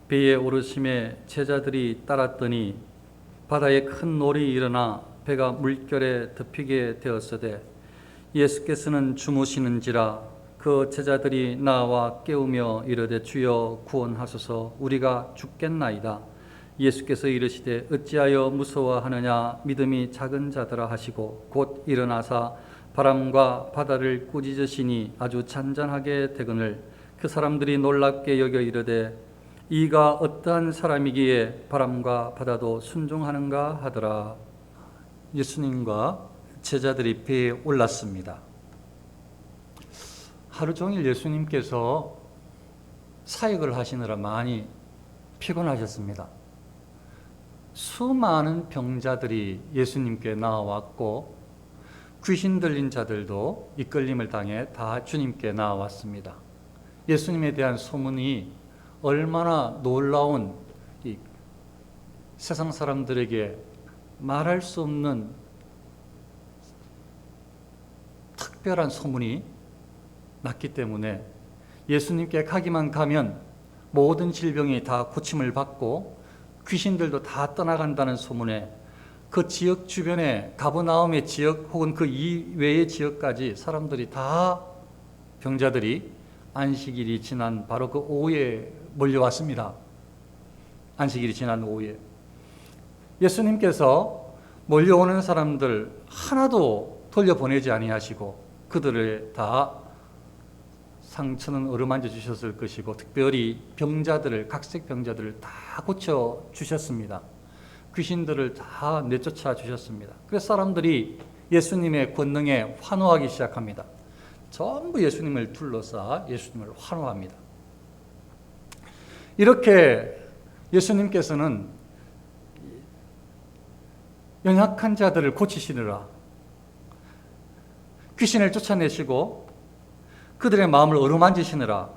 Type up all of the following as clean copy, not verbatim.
배에 오르심에 제자들이 따랐더니 바다에 큰 놀이 일어나 배가 물결에 덮이게 되었으되 예수께서는 주무시는지라 그 제자들이 나와 깨우며 이르되 주여 구원하소서 우리가 죽겠나이다. 예수께서 이르시되 어찌하여 무서워하느냐 믿음이 작은 자들아 하시고 곧 일어나사 바람과 바다를 꾸짖으시니 아주 잔잔하게 되거늘 그 사람들이 놀랍게 여겨 이르되 이가 어떠한 사람이기에 바람과 바다도 순종하는가 하더라. 예수님과 제자들이 배에 올랐습니다. 하루 종일 예수님께서 사역을 하시느라 많이 피곤하셨습니다. 수많은 병자들이 예수님께 나와왔고 귀신 들린 자들도 이끌림을 당해 다 주님께 나와왔습니다. 예수님에 대한 소문이 얼마나 놀라운 이 세상 사람들에게 말할 수 없는 특별한 소문이 났기 때문에 예수님께 가기만 가면 모든 질병이 다 고침을 받고 귀신들도 다 떠나간다는 소문에 그 지역 주변에 가버나움의 지역 혹은 그 이외의 지역까지 사람들이 다 병자들이 안식일이 지난 바로 그 오후에 몰려왔습니다. 안식일이 지난 오후에 예수님께서 몰려오는 사람들 하나도 돌려보내지 아니하시고 그들을 다 상처는 어루만져 주셨을 것이고 특별히 병자들을 각색 병자들을 다 고쳐 주셨습니다. 귀신들을 다 내쫓아 주셨습니다. 그래서 사람들이 예수님의 권능에 환호하기 시작합니다. 전부 예수님을 둘러싸 예수님을 환호합니다. 이렇게 예수님께서는 연약한 자들을 고치시느라 귀신을 쫓아내시고 그들의 마음을 어루만지시느라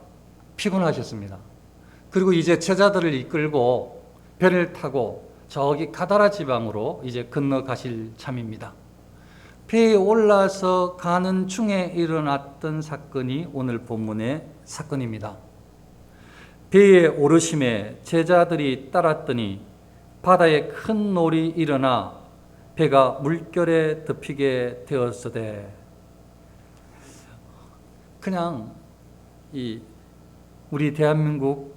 피곤하셨습니다. 그리고 이제 제자들을 이끌고 배를 타고 저기 가다라 지방으로 이제 건너가실 참입니다. 배에 올라서 가는 중에 일어났던 사건이 오늘 본문의 사건입니다. 배에 오르심에 제자들이 따랐더니 바다에 큰 놀이 일어나 배가 물결에 덮이게 되었으되 그냥 이 우리 대한민국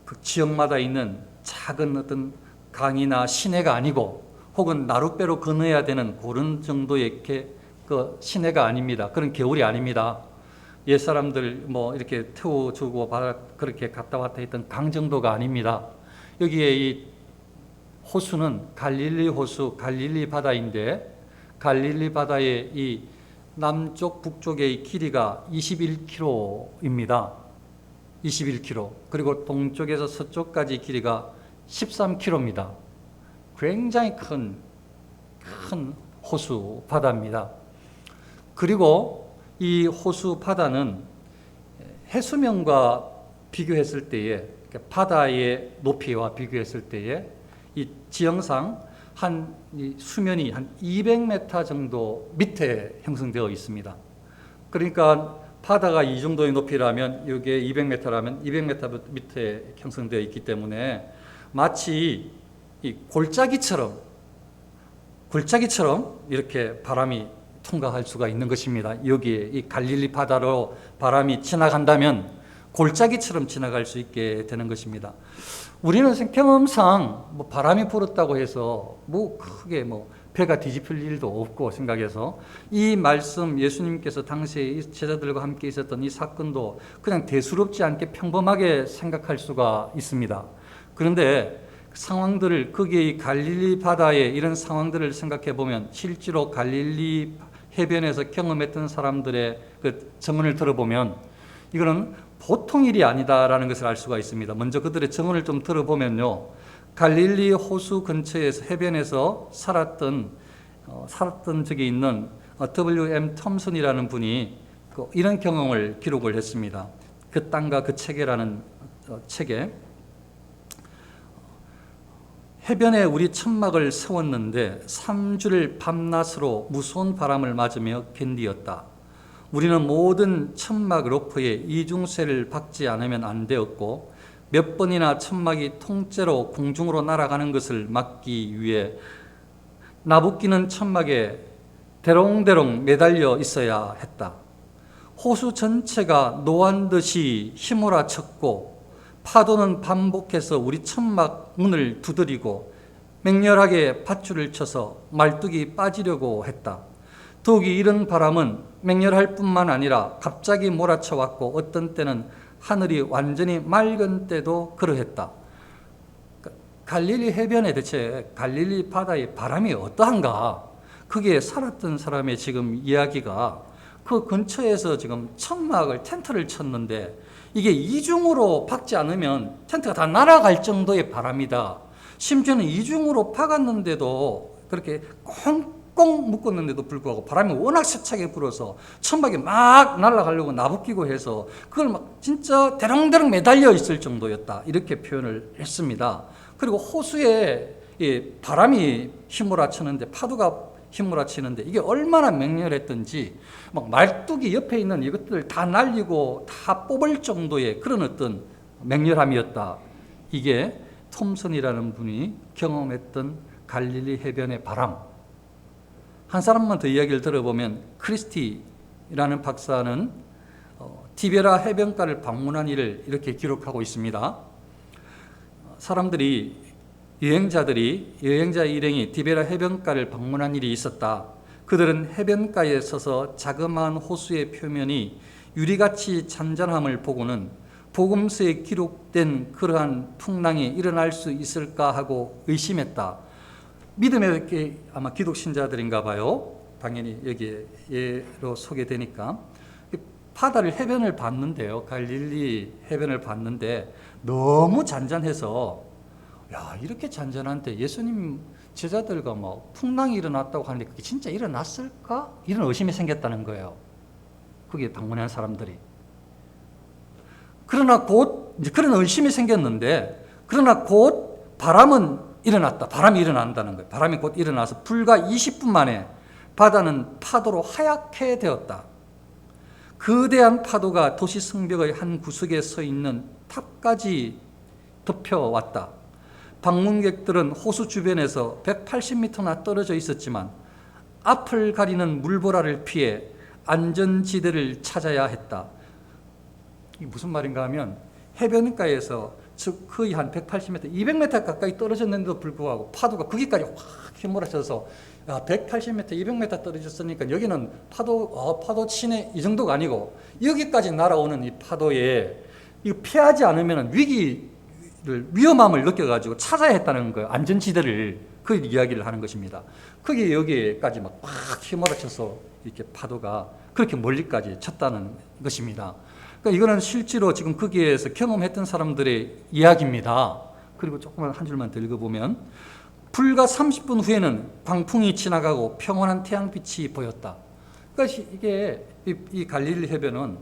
그 지역마다 있는 작은 어떤 강이나 시내가 아니고 혹은 나룻배로 건너야 되는 그런 정도의 그 시내가 아닙니다. 그런 겨울이 아닙니다. 옛 사람들 뭐 이렇게 태워주고 그렇게 갔다 왔다 했던 강 정도가 아닙니다. 여기에 이 호수는 갈릴리 호수, 갈릴리 바다인데 갈릴리 바다의 이 남쪽 북쪽의 길이가 21km입니다. 21km. 그리고 동쪽에서 서쪽까지 길이가 13km입니다. 굉장히 큰 호수 바다입니다. 그리고 이 호수 바다는 해수면과 비교했을 때에 바다의 높이와 비교했을 때에 이 지형상 이 수면이 한 200m 정도 밑에 형성되어 있습니다. 그러니까 바다가 이 정도의 높이라면 이게 200m라면 200m 밑에 형성되어 있기 때문에 마치 이 골짜기처럼 이렇게 바람이 통과할 수가 있는 것입니다. 여기에 이 갈릴리 바다로 바람이 지나간다면 골짜기처럼 지나갈 수 있게 되는 것입니다. 우리는 경험상 뭐 바람이 불었다고 해서 뭐 크게 배가 뒤집힐 일도 없고 생각해서 이 말씀 예수님께서 당시에 제자들과 함께 있었던 이 사건도 그냥 대수롭지 않게 평범하게 생각할 수가 있습니다. 그런데 상황들을 거기에 갈릴리 바다에 이런 상황들을 생각해 보면 실제로 갈릴리 해변에서 경험했던 사람들의 그 증언을 들어보면 이거는 보통 일이 아니다라는 것을 알 수가 있습니다. 먼저 그들의 증언을 좀 들어보면요, 갈릴리 호수 근처에서 해변에서 살았던 적이 있는 W.M. 톰슨이라는 분이 이런 경험을 기록을 했습니다. 그 땅과 그 책이라는 책에 해변에 우리 천막을 세웠는데 3주를 밤낮으로 무서운 바람을 맞으며 견디었다. 우리는 모든 천막 로프에 이중쇠를 박지 않으면 안 되었고 몇 번이나 천막이 통째로 공중으로 날아가는 것을 막기 위해 나부끼는 천막에 대롱대롱 매달려 있어야 했다. 호수 전체가 노환듯이 휘몰아쳤고 파도는 반복해서 우리 천막 문을 두드리고 맹렬하게 밧줄을 쳐서 말뚝이 빠지려고 했다. 더욱이 이런 바람은 맹렬할 뿐만 아니라 갑자기 몰아쳐 왔고 어떤 때는 하늘이 완전히 맑은 때도 그러했다. 갈릴리 해변에 대체 갈릴리 바다의 바람이 어떠한가? 거기에 살았던 사람의 지금 이야기가 그 근처에서 지금 천막을 텐트를 쳤는데 이게 이중으로 박지 않으면 텐트가 다 날아갈 정도의 바람이다. 심지어는 이중으로 박았는데도 그렇게 꽁꽁 묶었는데도 불구하고 바람이 워낙 세차게 불어서 천막이 막 날아가려고 나부끼고 해서 그걸 막 진짜 대롱대롱 매달려 있을 정도였다. 이렇게 표현을 했습니다. 그리고 호수에 바람이 휘몰아치는데 파도가 휘몰아치는데 이게 얼마나 맹렬했던지 막 말뚝이 옆에 있는 이것들을 다 날리고 다 뽑을 정도의 그런 어떤 맹렬함이었다. 이게 톰슨이라는 분이 경험했던 갈릴리 해변의 바람. 한 사람만 더 이야기를 들어보면 크리스티라는 박사는 티베라 해변가를 방문한 일을 이렇게 기록하고 있습니다. 여행자 일행이 티베라 해변가를 방문한 일이 있었다. 그들은 해변가에 서서 자그마한 호수의 표면이 유리같이 잔잔함을 보고는 복음서에 기록된 그러한 풍랑이 일어날 수 있을까 하고 의심했다. 믿음의 아마 기독신자들인가 봐요. 당연히 여기에 예로 소개되니까. 바다를 해변을 봤는데요. 갈릴리 해변을 봤는데 너무 잔잔해서 야, 이렇게 잔잔한데 예수님 제자들과 뭐 풍랑이 일어났다고 하는데 그게 진짜 일어났을까? 이런 의심이 생겼다는 거예요. 거기에 방문한 사람들이. 그러나 곧 이제 그런 의심이 생겼는데 그러나 곧 바람은 일어났다. 바람이 일어난다는 거예요. 바람이 곧 일어나서 불과 20분 만에 바다는 파도로 하얗게 되었다. 거대한 파도가 도시 성벽의 한 구석에 서 있는 탑까지 덮여왔다. 방문객들은 호수 주변에서 180m나 떨어져 있었지만 앞을 가리는 물보라를 피해 안전지대를 찾아야 했다. 이게 무슨 말인가 하면 해변가에서 즉 거의 한 180m, 200m 가까이 떨어졌는데도 불구하고 파도가 거기까지 확 휘몰아쳐서 180m, 200m 떨어졌으니까 여기는 파도 치네 이 정도가 아니고 여기까지 날아오는 이 파도에 이거 피하지 않으면 위험함을 느껴가지고 찾아야 했다는 거예요. 안전지대를 그 이야기를 하는 것입니다. 그게 여기까지 막 휘몰아쳐서 이렇게 파도가 그렇게 멀리까지 쳤다는 것입니다. 그러니까 이거는 실제로 지금 거기에서 경험했던 사람들의 이야기입니다. 그리고 조금만 한 줄만 더 읽어보면 불과 30분 후에는 광풍이 지나가고 평온한 태양빛이 보였다. 그러니까 이게 이 갈릴리 해변은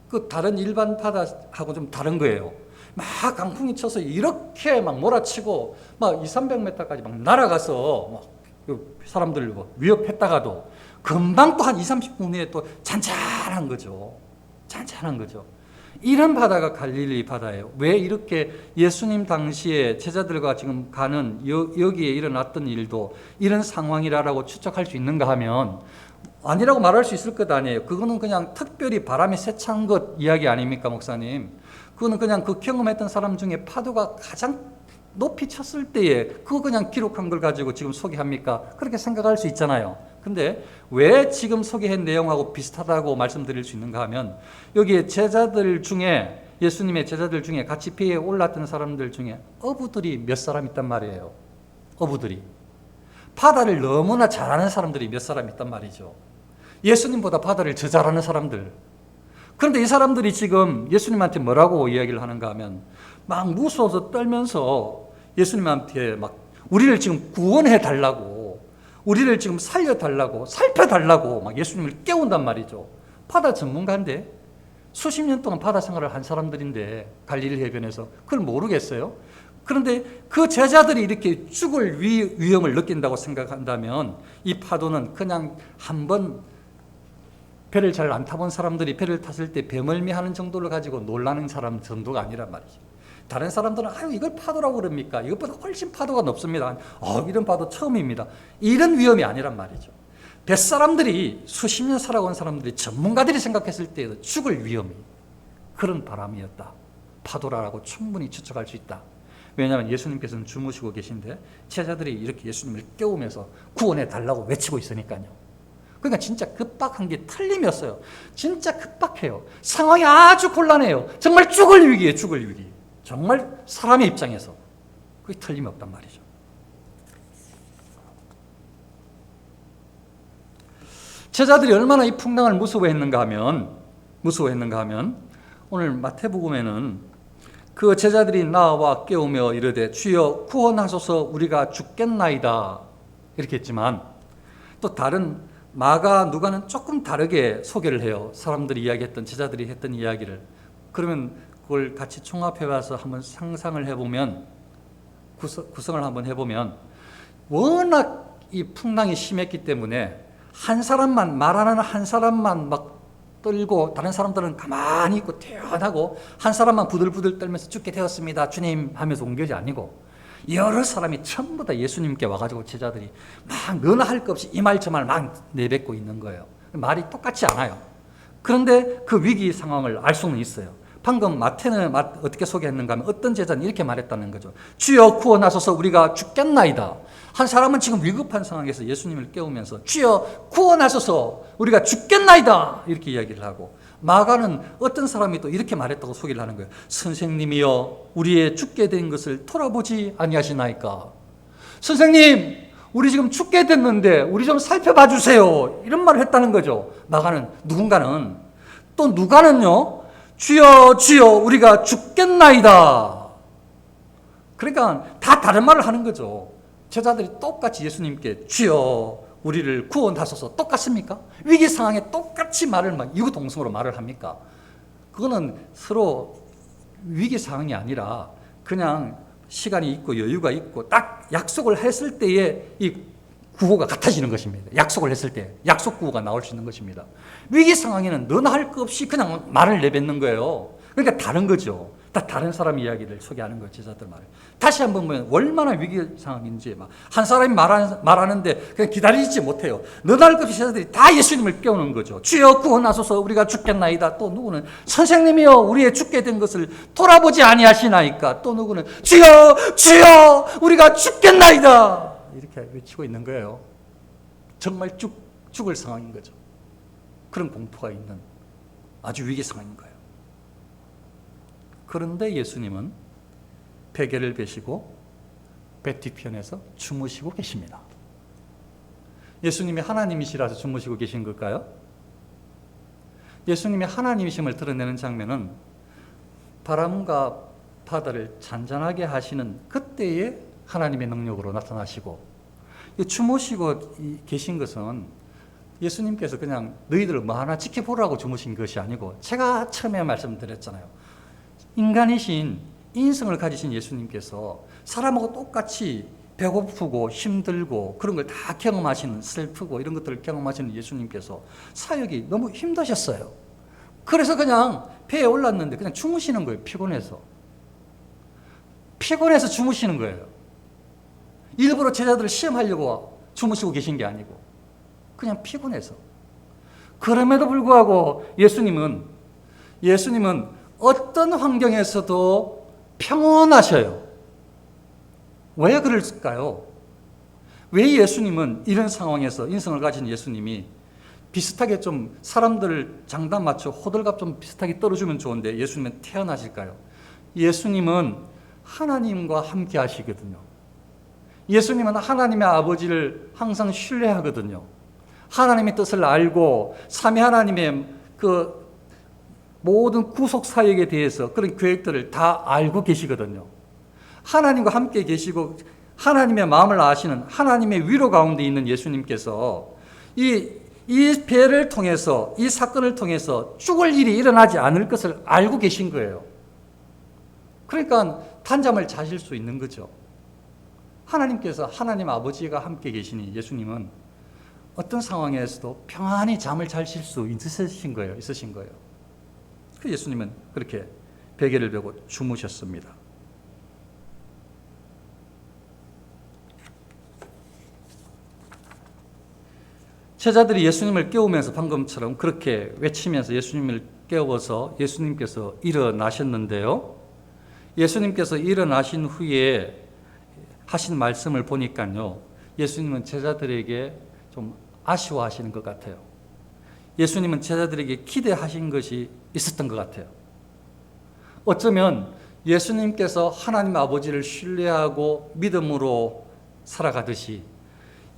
그 다른 일반 바다하고 좀 다른 거예요. 막 강풍이 쳐서 이렇게 막 몰아치고 막 200~300m까지 막 날아가서 막 사람들 위협했다가도 금방 또 한 20~30분 후에 또 잔잔한 거죠. 잔잔한 거죠. 이런 바다가 갈릴리 바다예요. 왜 이렇게 예수님 당시에 제자들과 지금 가는 여기에 일어났던 일도 이런 상황이라고 추측할 수 있는가 하면 아니라고 말할 수 있을 것 아니에요. 그거는 그냥 특별히 바람이 세찬 것 이야기 아닙니까, 목사님? 그거는 그냥 그 경험했던 사람 중에 파도가 가장 높이 쳤을 때에 그거 그냥 기록한 걸 가지고 지금 소개합니까? 그렇게 생각할 수 있잖아요. 근데 왜 지금 소개한 내용하고 비슷하다고 말씀드릴 수 있는가 하면 여기에 제자들 중에 예수님의 제자들 중에 같이 배에 올랐던 사람들 중에 어부들이 몇 사람 있단 말이에요. 어부들이. 바다를 너무나 잘하는 사람들이 몇 사람 있단 말이죠. 예수님보다 바다를 더 잘하는 사람들. 그런데 이 사람들이 지금 예수님한테 뭐라고 이야기를 하는가 하면 막 무서워서 떨면서 예수님한테 막 우리를 지금 구원해 달라고 우리를 지금 살려달라고 살펴달라고 막 예수님을 깨운단 말이죠. 바다 전문가인데 수십 년 동안 바다 생활을 한 사람들인데 갈릴리 해변에서 그걸 모르겠어요? 그런데 그 제자들이 이렇게 죽을 위험을 느낀다고 생각한다면 이 파도는 그냥 한번 배를 잘 안 타본 사람들이 배를 탔을 때 배멀미하는 정도를 가지고 놀라는 사람 정도가 아니란 말이죠. 다른 사람들은 아유 이걸 파도라고 그럽니까? 이것보다 훨씬 파도가 높습니다. 이런 파도 처음입니다. 이런 위험이 아니란 말이죠. 뱃사람들이 수십 년 살아온 사람들이 전문가들이 생각했을 때에도 죽을 위험이 그런 바람이었다. 파도라고 충분히 추측할 수 있다. 왜냐하면 예수님께서는 주무시고 계신데 제자들이 이렇게 예수님을 깨우면서 구원해 달라고 외치고 있으니까요. 그러니까 진짜 급박한 게 틀림이었어요. 진짜 급박해요. 상황이 아주 곤란해요. 정말 죽을 위기예요. 죽을 위기. 정말 사람의 입장에서 그게 틀림이 없단 말이죠. 제자들이 얼마나 이 풍랑을 무서워했는가 하면 오늘 마태복음에는 그 제자들이 나와 깨우며 이르되 주여 구원하소서 우리가 죽겠나이다 이렇게 했지만 또 다른 마가 누가는 조금 다르게 소개를 해요. 사람들이 이야기했던 제자들이 했던 이야기를. 그러면 그걸 같이 총합해 와서 한번 상상을 해보면 구성을 한번 해보면 워낙 이 풍랑이 심했기 때문에 말하는 한 사람만 막 떨고 다른 사람들은 가만히 있고 태연하고 한 사람만 부들부들 떨면서 죽게 되었습니다 주님 하면서 온 것이 아니고 여러 사람이 전부 다 예수님께 와가지고 제자들이 막 너나 할 것 없이 이 말 저 말 막 내뱉고 있는 거예요. 말이 똑같지 않아요. 그런데 그 위기 상황을 알 수는 있어요. 방금 마태는 어떻게 소개했는가 하면 어떤 제자는 이렇게 말했다는 거죠. 주여 구원하소서 우리가 죽겠나이다. 한 사람은 지금 위급한 상황에서 예수님을 깨우면서 주여 구원하소서 우리가 죽겠나이다 이렇게 이야기를 하고, 마가는 어떤 사람이 또 이렇게 말했다고 소개를 하는 거예요. 선생님이여 우리의 죽게 된 것을 돌아보지 아니하시나이까. 선생님 우리 지금 죽게 됐는데 우리 좀 살펴봐 주세요 이런 말을 했다는 거죠. 누군가는 주여 주여 우리가 죽겠나이다. 그러니까 다 다른 말을 하는 거죠. 제자들이 똑같이 예수님께 주여 우리를 구원하소서 똑같습니까? 위기 상황에 똑같이 이구동성으로 말을 합니까? 그거는 서로 위기 상황이 아니라 그냥 시간이 있고 여유가 있고 딱 약속을 했을 때에 이 구호가 같아지는 것입니다. 약속을 했을 때 약속 구호가 나올 수 있는 것입니다. 위기 상황에는 너나 할 것 없이 그냥 말을 내뱉는 거예요. 그러니까 다른 거죠. 다 다른 사람 이야기를 소개하는 거예요. 제자들 말을. 다시 한번 보면 얼마나 위기 상황인지 한 사람이 말하는데 그냥 기다리지 못해요. 너나 할 것 없이 제자들이 다 예수님을 깨우는 거죠. 주여 구원하소서 우리가 죽겠나이다. 또 누구는 선생님이여 우리의 죽게 된 것을 돌아보지 아니하시나이까. 또 누구는 주여 주여 우리가 죽겠나이다. 이렇게 외치고 있는 거예요. 정말 죽을 상황인 거죠. 그런 공포가 있는 아주 위기 상황인 거예요. 그런데 예수님은 베개를 베시고 배 뒤편에서 주무시고 계십니다. 예수님이 하나님이시라서 주무시고 계신 걸까요? 예수님이 하나님이심을 드러내는 장면은 바람과 바다를 잔잔하게 하시는 그때의 하나님의 능력으로 나타나시고, 주무시고 계신 것은 예수님께서 그냥 너희들 뭐 하나 지켜보라고 주무신 것이 아니고, 제가 처음에 말씀드렸잖아요. 인간이신 인성을 가지신 예수님께서 사람하고 똑같이 배고프고 힘들고 그런 걸 다 경험하시는, 슬프고 이런 것들을 경험하시는 예수님께서 사역이 너무 힘드셨어요. 그래서 그냥 배에 올랐는데 그냥 주무시는 거예요. 피곤해서 주무시는 거예요. 일부러 제자들을 시험하려고 주무시고 계신 게 아니고 그냥 피곤해서. 그럼에도 불구하고 예수님은 어떤 환경에서도 평온하셔요. 왜 그럴까요? 왜 예수님은 이런 상황에서, 인성을 가진 예수님이 비슷하게 좀 사람들 장단 맞춰 호들갑 좀 비슷하게 떨어주면 좋은데 예수님은 태어나실까요? 예수님은 하나님과 함께 하시거든요. 예수님은 하나님의 아버지를 항상 신뢰하거든요. 하나님의 뜻을 알고 삼위 하나님의 그 모든 구속 사역에 대해서 그런 계획들을 다 알고 계시거든요. 하나님과 함께 계시고 하나님의 마음을 아시는, 하나님의 위로 가운데 있는 예수님께서 이 배를 통해서, 이 사건을 통해서 죽을 일이 일어나지 않을 것을 알고 계신 거예요. 그러니까 단잠을 자실 수 있는 거죠. 하나님께서, 하나님 아버지가 함께 계시니 예수님은 어떤 상황에서도 평안히 잠을 자실 수 있으신 거예요. 그 예수님은 그렇게 베개를 베고 주무셨습니다. 제자들이 예수님을 깨우면서 방금처럼 그렇게 외치면서 예수님을 깨워서 예수님께서 일어나셨는데요. 예수님께서 일어나신 후에 하신 말씀을 보니까요, 예수님은 제자들에게 좀 아쉬워하시는 것 같아요. 예수님은 제자들에게 기대하신 것이 있었던 것 같아요. 어쩌면 예수님께서 하나님 아버지를 신뢰하고 믿음으로 살아가듯이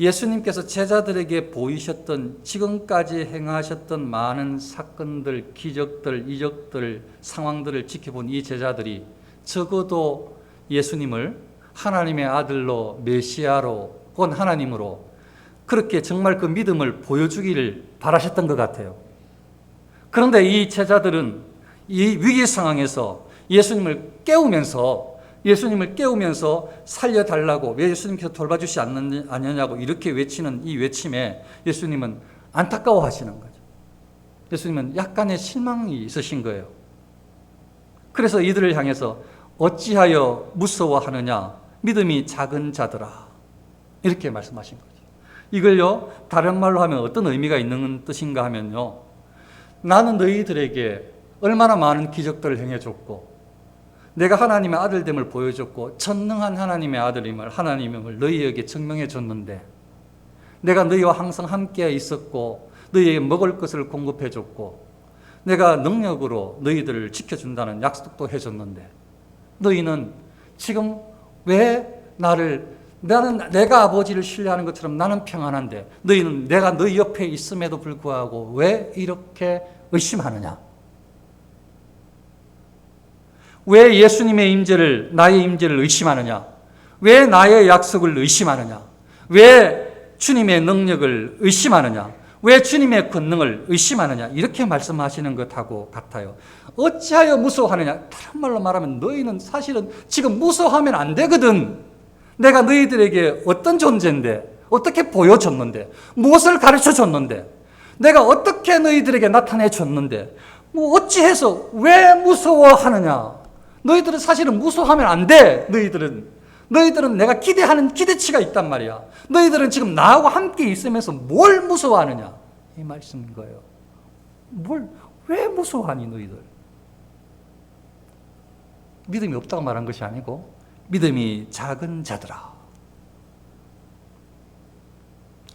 예수님께서 제자들에게 보이셨던, 지금까지 행하셨던 많은 사건들, 기적들, 이적들, 상황들을 지켜본 이 제자들이 적어도 예수님을 하나님의 아들로, 메시아로, 곧 하나님으로 그렇게 정말 그 믿음을 보여주기를 바라셨던 것 같아요. 그런데 이 제자들은 이 위기 상황에서 예수님을 깨우면서 살려달라고, 왜 예수님께서 돌봐주시 않느냐고 이렇게 외치는 이 외침에 예수님은 안타까워하시는 거죠. 예수님은 약간의 실망이 있으신 거예요. 그래서 이들을 향해서 어찌하여 무서워하느냐, 믿음이 작은 자들아, 이렇게 말씀하신 거죠. 이걸요, 다른 말로 하면 어떤 의미가 있는 뜻인가 하면요, 나는 너희들에게 얼마나 많은 기적들을 행해줬고 내가 하나님의 아들됨을 보여줬고 전능한 하나님의 아들임을, 하나님임을 너희에게 증명해 줬는데, 내가 너희와 항상 함께 있었고 너희에게 먹을 것을 공급해 줬고 내가 능력으로 너희들을 지켜준다는 약속도 해줬는데, 너희는 지금 왜 내가 아버지를 신뢰하는 것처럼 나는 평안한데 너희는 내가 너희 옆에 있음에도 불구하고 왜 이렇게 의심하느냐? 왜 예수님의 임재를, 나의 임재를 의심하느냐? 왜 나의 약속을 의심하느냐? 왜 주님의 능력을 의심하느냐? 왜 주님의 권능을 의심하느냐? 이렇게 말씀하시는 것하고 같아요. 어찌하여 무서워하느냐? 다른 말로 말하면 너희는 사실은 지금 무서워하면 안 되거든. 내가 너희들에게 어떤 존재인데, 어떻게 보여줬는데, 무엇을 가르쳐줬는데, 내가 어떻게 너희들에게 나타내줬는데, 어찌해서 왜 무서워하느냐? 너희들은 사실은 무서워하면 안 돼. 너희들은 내가 기대하는 기대치가 있단 말이야. 너희들은 지금 나하고 함께 있으면서 뭘 무서워하느냐? 이 말씀인 거예요. 왜 무서워하니 너희들? 믿음이 없다고 말한 것이 아니고 믿음이 작은 자들아.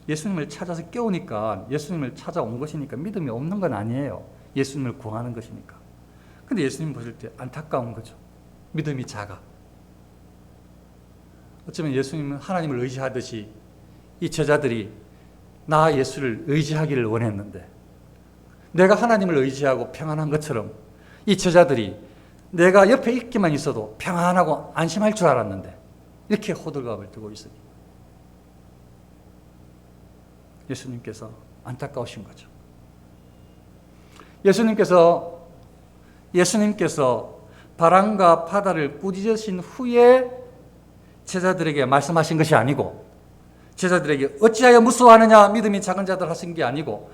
예수님을 찾아서 깨우니까, 예수님을 찾아온 것이니까 믿음이 없는 건 아니에요. 예수님을 구하는 것이니까. 근데 예수님 보실 때 안타까운 거죠. 믿음이 작아. 어쩌면 예수님은 하나님을 의지하듯이 이 제자들이 나 예수를 의지하기를 원했는데, 내가 하나님을 의지하고 평안한 것처럼 이 제자들이 내가 옆에 있기만 있어도 평안하고 안심할 줄 알았는데 이렇게 호들갑을 뜨고 있으니 예수님께서 안타까우신 거죠. 예수님께서 바람과 바다를 꾸짖으신 후에 제자들에게 말씀하신 것이 아니고, 제자들에게 어찌하여 무서워하느냐, 믿음이 작은 자들 하신 게 아니고,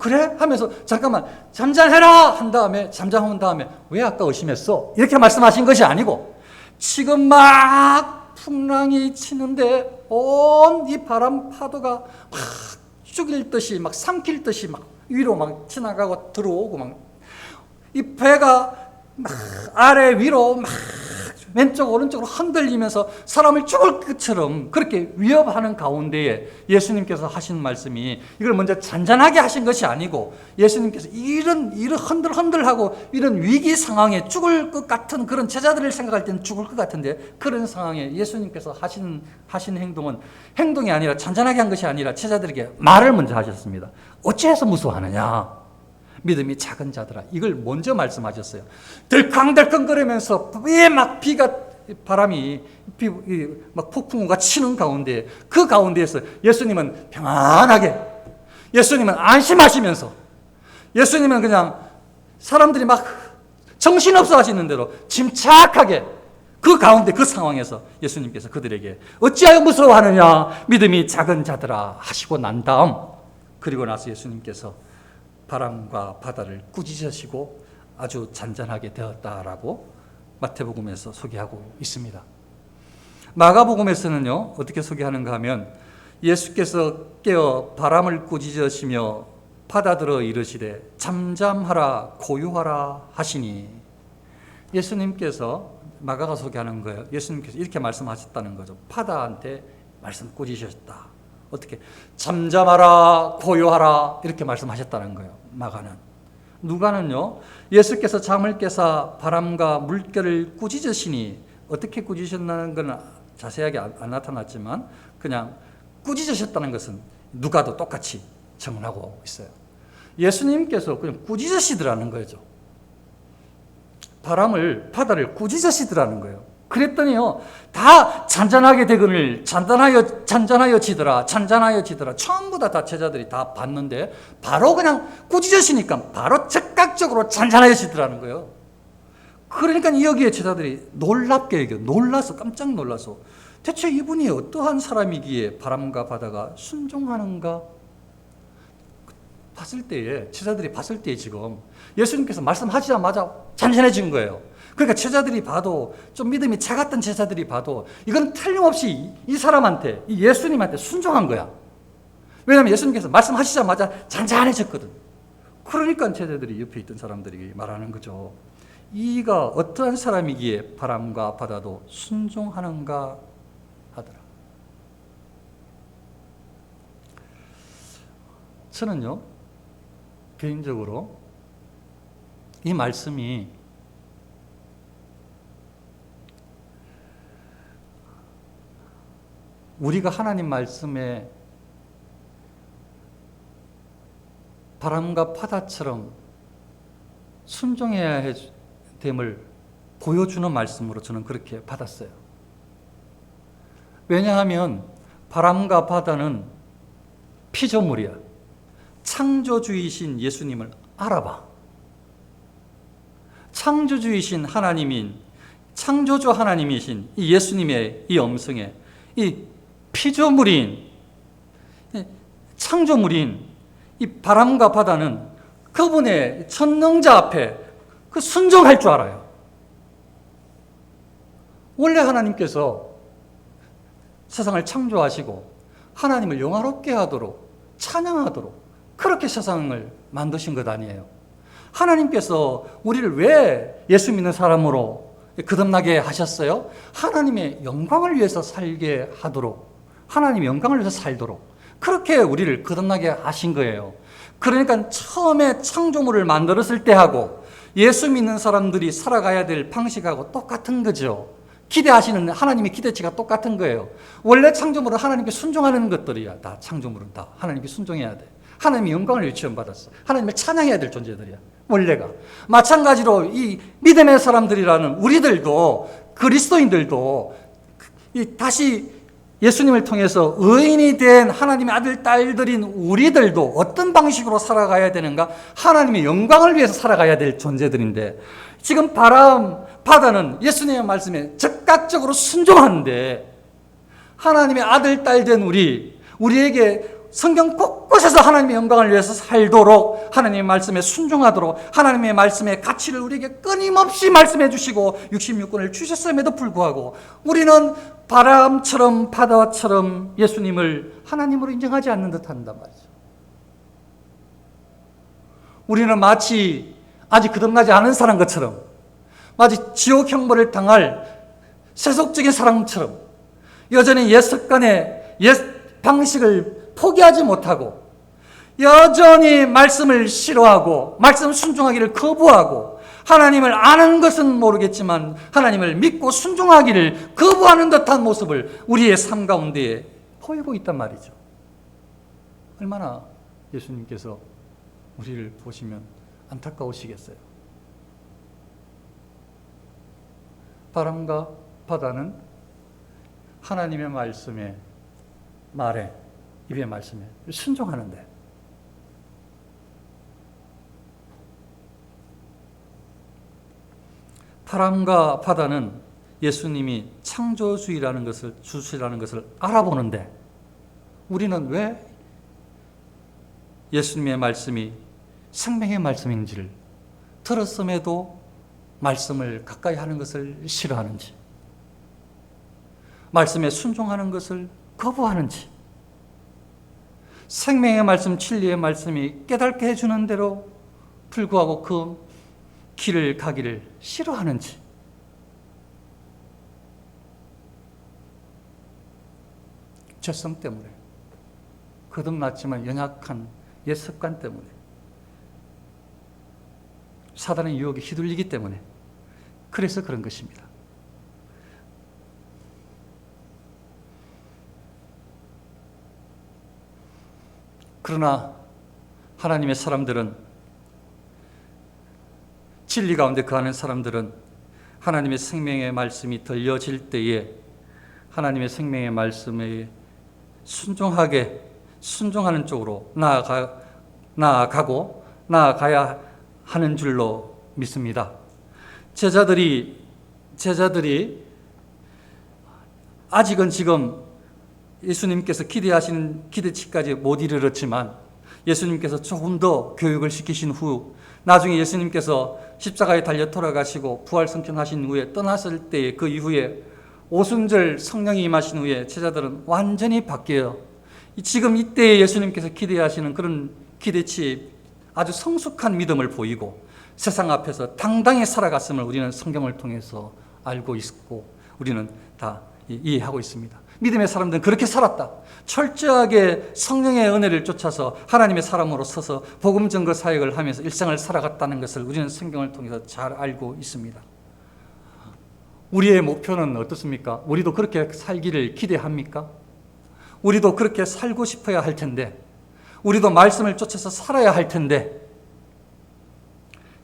그래? 하면서 잠깐만 잠잠해라 한 다음에, 잠잠한 다음에 왜 아까 의심했어? 이렇게 말씀하신 것이 아니고, 지금 막 풍랑이 치는데 온 이 바람 파도가 막 죽일 듯이, 막 삼킬 듯이 막 위로 막 지나가고 들어오고, 막 이 배가 막 아래 위로 막 왼쪽 오른쪽으로 흔들리면서 사람을 죽을 것처럼 그렇게 위협하는 가운데에 예수님께서 하신 말씀이, 이걸 먼저 잔잔하게 하신 것이 아니고, 예수님께서 이런 흔들흔들하고 이런 위기 상황에 죽을 것 같은 그런 제자들을 생각할 때는 죽을 것 같은데, 그런 상황에 예수님께서 하신 행동이 아니라, 잔잔하게 한 것이 아니라 제자들에게 말을 먼저 하셨습니다. 어찌해서 무서워하느냐? 믿음이 작은 자들아, 이걸 먼저 말씀하셨어요. 덜컹덜컹거리면서 바람이 막 폭풍우가 치는 가운데, 그 가운데에서 예수님은 평안하게, 예수님은 안심하시면서, 예수님은 그냥 사람들이 막 정신없어 하시는 대로 침착하게 그 가운데, 그 상황에서 예수님께서 그들에게 어찌하여 무서워하느냐, 믿음이 작은 자들아 하시고 난 다음, 그리고 나서 예수님께서 바람과 바다를 꾸짖으시고 아주 잔잔하게 되었다라고 마태복음에서 소개하고 있습니다. 마가복음에서는요, 어떻게 소개하는가 하면 예수께서 깨어 바람을 꾸짖으시며 바다들어 이르시되 잠잠하라 고요하라 하시니, 예수님께서 마가가 소개하는 거예요. 예수님께서 이렇게 말씀하셨다는 거죠. 바다한테 말씀 꾸짖으셨다. 어떻게? 잠잠하라 고요하라 이렇게 말씀하셨다는 거예요. 마가는. 누가는요, 예수께서 잠을 깨사 바람과 물결을 꾸짖으시니, 어떻게 꾸짖으셨다는 건 자세하게 안 나타났지만 그냥 꾸짖으셨다는 것은 누가도 똑같이 정언하고 있어요. 예수님께서 그냥 꾸짖으시더라는 거죠. 바다를 꾸짖으시더라는 거예요. 그랬더니요, 다 잔잔하게 되거늘 잔잔하여 지더라. 전부 다 제자들이 다 봤는데 바로 그냥 꾸짖으시니까 바로 즉각적으로 잔잔해지더라는 거예요. 그러니까 여기에 제자들이 놀랍게 여겨, 깜짝 놀라서 대체 이분이 어떠한 사람이기에 바람과 바다가 순종하는가 봤을 때에, 제자들이 봤을 때에 지금 예수님께서 말씀하시자마자 잔잔해진 거예요. 그러니까 제자들이 봐도, 좀 믿음이 작았던 제자들이 봐도 이건 틀림없이 이 사람한테, 이 예수님한테 순종한 거야. 왜냐하면 예수님께서 말씀하시자마자 잔잔해졌거든. 그러니까 제자들이 옆에 있던 사람들이 말하는 거죠. 이가 어떠한 사람이기에 바람과 바다도 순종하는가 하더라. 저는요, 개인적으로 이 말씀이 우리가 하나님 말씀에 바람과 바다처럼 순종해야 됨을 보여주는 말씀으로 저는 그렇게 받았어요. 왜냐하면 바람과 바다는 피조물이야. 창조주이신 예수님을 알아봐. 창조주이신 창조주 하나님이신 이 예수님의 이 음성에 이 피조물인, 창조물인 이 바람과 바다는 그분의 전능자 앞에 그 순종할 줄 알아요. 원래 하나님께서 세상을 창조하시고 하나님을 영화롭게 하도록, 찬양하도록 그렇게 세상을 만드신 것 아니에요. 하나님께서 우리를 왜 예수 믿는 사람으로 거듭나게 하셨어요? 하나님의 영광을 위해서 살게 하도록, 하나님의 영광을 위해서 살도록 그렇게 우리를 거듭나게 하신 거예요. 그러니까 처음에 창조물을 만들었을 때하고 예수 믿는 사람들이 살아가야 될 방식하고 똑같은 거죠. 기대하시는 하나님의 기대치가 똑같은 거예요. 원래 창조물은 하나님께 순종하는 것들이야. 다 창조물은 다 하나님께 순종해야 돼. 하나님의 영광을 위해 지원받았어. 하나님을 찬양해야 될 존재들이야. 원래가. 마찬가지로 이 믿음의 사람들이라는 우리들도, 그리스도인들도 다시 예수님을 통해서 의인이 된 하나님의 아들, 딸들인 우리들도 어떤 방식으로 살아가야 되는가? 하나님의 영광을 위해서 살아가야 될 존재들인데, 지금 바다는 예수님의 말씀에 즉각적으로 순종하는데, 하나님의 아들, 딸 된 우리에게 성경 곳곳에서 하나님의 영광을 위해서 살도록, 하나님의 말씀에 순종하도록, 하나님의 말씀의 가치를 우리에게 끊임없이 말씀해 주시고 66권을 주셨음에도 불구하고 우리는 바람처럼 바다처럼 예수님을 하나님으로 인정하지 않는 듯 한단 말이죠. 우리는 마치 아직 거듭나지 않은 사람 것처럼, 마치 지옥 형벌을 당할 세속적인 사람처럼 여전히 옛 습관의 옛 방식을 포기하지 못하고 여전히 말씀을 싫어하고 말씀 순종하기를 거부하고 하나님을 아는 것은 모르겠지만 하나님을 믿고 순종하기를 거부하는 듯한 모습을 우리의 삶 가운데에 보이고 있단 말이죠. 얼마나 예수님께서 우리를 보시면 안타까우시겠어요. 바람과 바다는 하나님의 말에 입의 말씀에 순종하는데, 바람과 바다는 예수님이 창조주라는 것을 알아보는데, 우리는 왜 예수님의 말씀이 생명의 말씀인지를 들었음에도 말씀을 가까이 하는 것을 싫어하는지, 말씀에 순종하는 것을 거부하는지, 생명의 말씀, 진리의 말씀이 깨닫게 해주는 대로 불구하고 그 길을 가기를 싫어하는지, 죄성 때문에, 거듭났지만 연약한 옛 습관 때문에, 사단의 유혹에 휘둘리기 때문에, 그래서 그런 것입니다. 그러나 하나님의 사람들은, 진리 가운데 거하는 사람들은 하나님의 생명의 말씀이 들려질 때에 하나님의 생명의 말씀에 순종하는 쪽으로 나아가고 나아가야 하는 줄로 믿습니다. 제자들이 아직은 지금 예수님께서 기대하시는 기대치까지 못 이르렀지만, 예수님께서 조금 더 교육을 시키신 후, 나중에 예수님께서 십자가에 달려 돌아가시고 부활 승천하신 후에 떠났을 때, 그 이후에 오순절 성령이 임하신 후에 제자들은 완전히 바뀌어요. 지금 이때에 예수님께서 기대하시는 그런 기대치, 아주 성숙한 믿음을 보이고 세상 앞에서 당당히 살아갔음을 우리는 성경을 통해서 알고 있고 우리는 다 이해하고 있습니다. 믿음의 사람들은 그렇게 살았다. 철저하게 성령의 은혜를 쫓아서 하나님의 사람으로 서서 복음 증거 사역을 하면서 일생을 살아갔다는 것을 우리는 성경을 통해서 잘 알고 있습니다. 우리의 목표는 어떻습니까? 우리도 그렇게 살기를 기대합니까? 우리도 그렇게 살고 싶어야 할 텐데, 우리도 말씀을 쫓아서 살아야 할 텐데,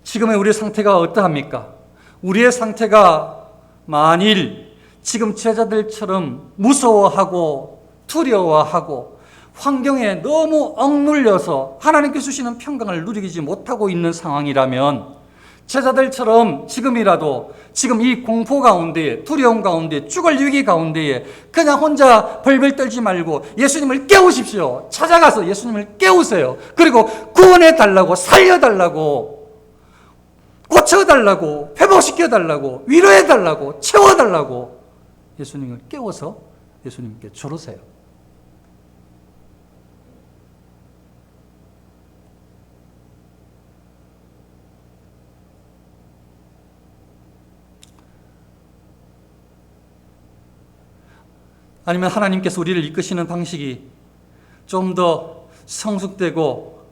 지금의 우리의 상태가 어떠합니까? 우리의 상태가 만일 지금 제자들처럼 무서워하고 두려워하고 환경에 너무 억눌려서 하나님께서 주시는 평강을 누리지 못하고 있는 상황이라면, 제자들처럼 지금이라도 지금 이 공포 가운데, 두려움 가운데, 죽을 위기 가운데에 그냥 혼자 벌벌 떨지 말고 예수님을 깨우십시오. 찾아가서 예수님을 깨우세요. 그리고 구원해 달라고, 살려 달라고, 고쳐 달라고, 회복시켜 달라고, 위로해 달라고, 채워 달라고 예수님을 깨워서 예수님께 조르세요. 아니면 하나님께서 우리를 이끄시는 방식이 좀 더 성숙되고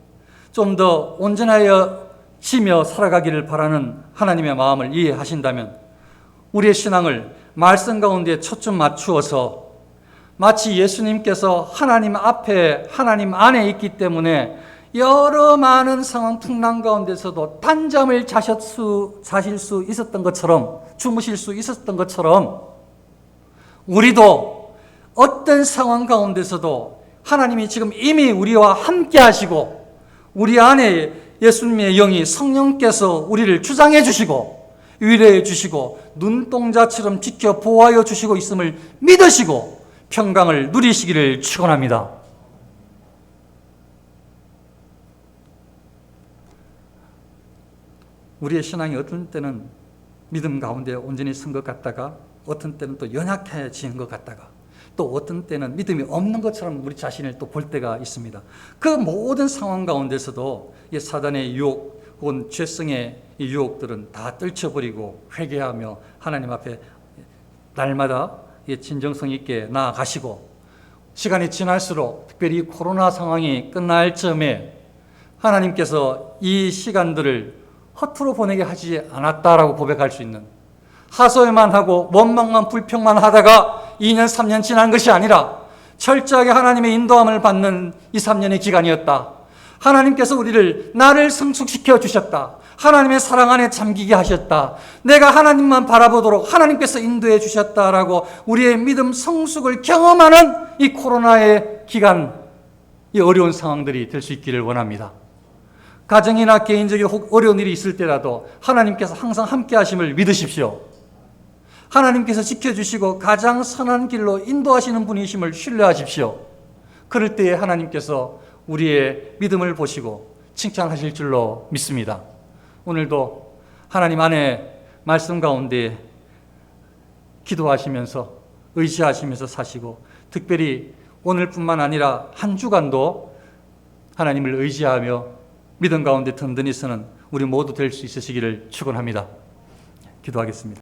좀 더 온전하여지며 살아가기를 바라는 하나님의 마음을 이해하신다면, 우리의 신앙을 말씀 가운데 초점 맞추어서 마치 예수님께서 하나님 앞에, 하나님 안에 있기 때문에 여러 많은 상황 풍랑 가운데서도 단잠을 자실 수 있었던 것처럼, 주무실 수 있었던 것처럼, 우리도 어떤 상황 가운데서도 하나님이 지금 이미 우리와 함께 하시고, 우리 안에 예수님의 영이, 성령께서 우리를 주장해 주시고 위로해 주시고 눈동자처럼 지켜 보호하여 주시고 있음을 믿으시고 평강을 누리시기를 축원합니다. 우리의 신앙이 어떤 때는 믿음 가운데 온전히 선 것 같다가, 어떤 때는 또 연약해지는 것 같다가, 또 어떤 때는 믿음이 없는 것처럼 우리 자신을 또 볼 때가 있습니다. 그 모든 상황 가운데서도 이 사단의 유혹 혹은 죄성의 이 유혹들은 다 떨쳐버리고 회개하며 하나님 앞에 날마다 진정성 있게 나아가시고, 시간이 지날수록 특별히 코로나 상황이 끝날 즈음에 하나님께서 이 시간들을 허투루 보내게 하지 않았다라고 고백할 수 있는, 하소연만 하고 원망만 불평만 하다가 2년 3년 지난 것이 아니라 철저하게 하나님의 인도함을 받는 2, 3년의 기간이었다. 하나님께서 우리를, 나를 성숙시켜 주셨다. 하나님의 사랑 안에 잠기게 하셨다. 내가 하나님만 바라보도록 하나님께서 인도해 주셨다라고 우리의 믿음 성숙을 경험하는 이 코로나의 기간, 이 어려운 상황들이 될 수 있기를 원합니다. 가정이나 개인적인 어려운 일이 있을 때라도 하나님께서 항상 함께 하심을 믿으십시오. 하나님께서 지켜주시고 가장 선한 길로 인도하시는 분이심을 신뢰하십시오. 그럴 때에 하나님께서 우리의 믿음을 보시고 칭찬하실 줄로 믿습니다. 오늘도 하나님 안에 말씀 가운데 기도하시면서 의지하시면서 사시고, 특별히 오늘뿐만 아니라 한 주간도 하나님을 의지하며 믿음 가운데 든든히 서는 우리 모두 될 수 있으시기를 축원합니다. 기도하겠습니다.